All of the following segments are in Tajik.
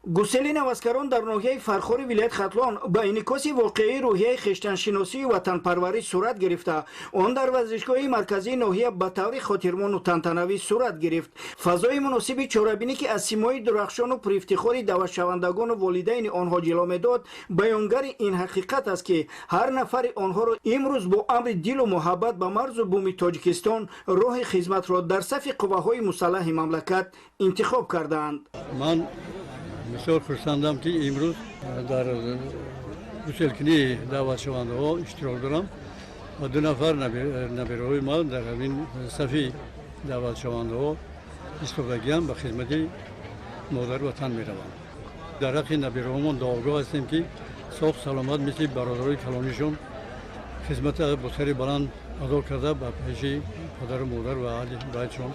гусели навазкарон дар ноҳияи фархори вилояти хатлон ба инъикоси воқеии рӯҳияи хештаншиносии ватанпарварӣ сурат гирифта, он дар варзишгоҳи марказии ноҳия ба таври хотирмону тантанавӣ сурат гирифт. фазои муносиби чорабинӣ ки аз симои дурахшону пурифтихори даватшавандагону волидайни онҳо ҷило медод, баёнгари ин ҳақиқат аст ки ҳар нафари онҳоро имрӯз бо амри дилу муҳаббат ба марзу буми тоҷикистон роҳи хизматро дар сафи қувваҳои мусаллаҳи мамлакат интихоб кардаанд. بسیار خرسندم که امروز در گسلکنی دعوت شونده ها اشتراک دارم و دو نفر نبیرهای ما در این صفی دعوت شونده ها استفاده به خدمت مادر وطن می روند. در حق نبیرهایمان دعاگاه هستیم که صحت سلامت مثل برادرای کلانیشون خدمت با سری بلند ادا کرده به پیش پدر و مادر و اهل بیتشون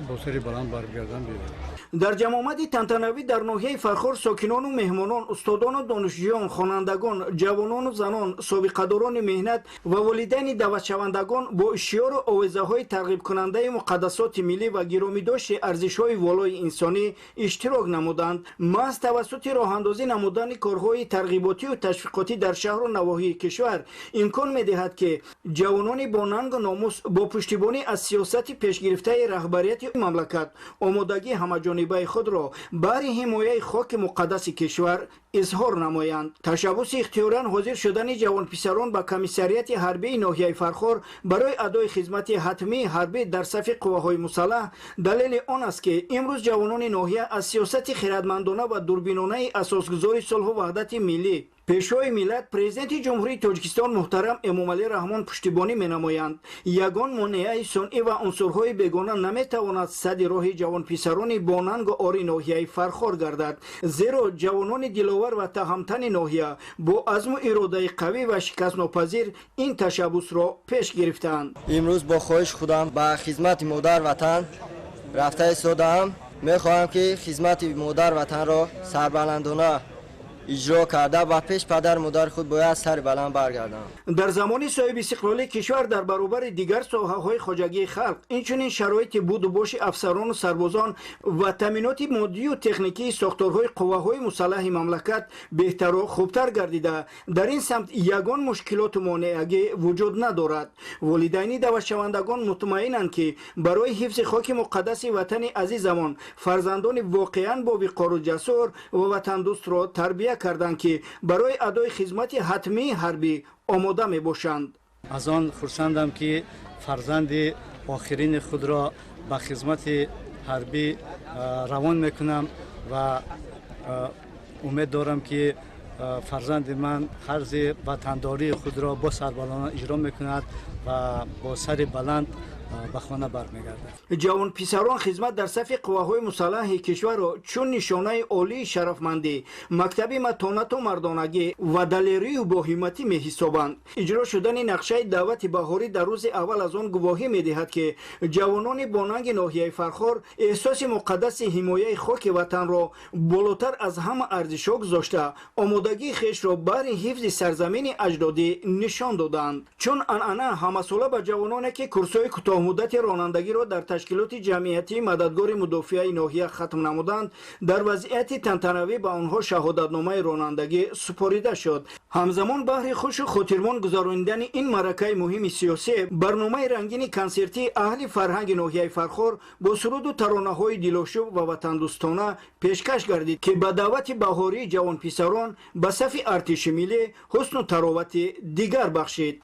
با سری بلند برگردن بیاید. дар ҷамомади тантанавӣ дар ноҳияи фархор сокинону меҳмонон, устодону донишҷӯён, хонандагон, ҷавонону занон, собиқадорони меҳнат ва волидайни даъватшавандагон бо ишъору овезаҳои тарғибкунандаи муқаддасоти миллӣ ва гиромидошти арзишҳои волои инсонӣ иштирок намуданд. маҳз тавассути роҳандозӣ намудани корҳои тарғиботию ташвиқотӣ дар шаҳру навоҳии кишвар имкон медиҳад ки ҷавонони бо нангу номус бо пуштибонӣ аз сиёсати пешгирифтаи раҳбарияти мамлакат омодагии ҳамаҷонибаи худро баҳри ҳимояи хоки муқаддаси кишвар изҳор намоянд. ташаббуси ихтиёран ҳозир шудани ҷавонписарон ба комиссарияти ҳарбии ноҳияи фархор барои адои хизмати ҳатмии ҳарбӣ дар сафи қувваҳои мусаллаҳ далели он аст ки имрӯз ҷавонони ноҳия аз сиёсати хиратмандона ва дурбинонаи асосгузори сулҳу ваҳдати миллӣ пешои миллат президенти ҷумҳурии тоҷикистон муҳтарам эмомалӣ раҳмон пуштибонӣ менамоянд. ягон монеаи сунъӣ ва унсурҳои бегона наметавонад садди роҳи ҷавонписарони бонангу ори ноҳияи фархор гардад, зеро ҷавонони диловар ва таҳамтани ноҳия бо азму иродаи қавӣ ва шикастнопазир ин ташаббусро пеш гирифтаанд. имрӯз бо хоҳиш худам ба хизмати модар ватан рафта истодаам. мехоҳам ки хизмати модар ватанро сарбаландона иҷро карда ва пеш падар модари худ бояд сари баланд баргардам. дар замони соҳиби истиқлолии кишвар дар баробари дигар соҳаҳои хоҷагии халқ, инчунин шароити буду боши афсарону сарбозон ва таъминоти моддию техникии сохторҳои қувваҳои мусаллаҳи мамлакат беҳтару хубтар гардида, дар ин самт ягон мушкилоту монеагӣ вуҷуд надорад. волидайни даъватшавандагон мутмаинанд ки барои ҳифзи хоки муқаддаси ватани азизамон фарзандони воқеан бовиқору ҷасур ва ватандӯстро тарбия карданд ки барои адои хизмати ҳатмии ҳарбӣ омода мебошанд. аз он хурсандам ки фарзанди охирини худро ба хизмати ҳарбӣ равон мекунам ва умед дорам ки фарзанди ман харзи ватандории худро бо сарбаландона иҷро мекунад ва бо сари баланд ба хона бармегардад. ҷавонписарон хизмат дар сафи қувваҳои мусаллаҳи кишварро чун нишонаи олии шарафмандӣ, мактаби матонату мардонагӣ ва далерию боҳиматӣ меҳисобанд. иҷро шудани нақшаи даъвати баҳорӣ дар рӯзи аввал аз он гувоҳӣ медиҳад ки ҷавонони бонанги ноҳияи фархор эҳсоси муқаддаси ҳимояи хоки ватанро болотар аз ҳама арзишҳо гузошта, омодагии хешро баҳри ҳифзи сарзамини аҷдодӣ нишон доданд. чун анъана ҳамасола ба ҷавононе ки курсҳои муддати ронандагиро дар ташкилоти ҷамъиятии мададгори мудофиаи ноҳия хатм намуданд, дар вазъияти тантанавӣ ба онҳо шаҳодатномаи ронандагӣ супорида шуд. ҳамзамон баҳри хушу хотирмон гузарондани ин маъракаи муҳими сиёсӣ, барномаи рангини консертии аҳли фарҳанги ноҳияи фархор бо суруду таронаҳои дилошӯб ва ватандӯстона пешкаш гардид ки ба даъвати баҳории ҷавонписарон ба сафи артиши миллӣ ҳусну таровати дигар бахшид.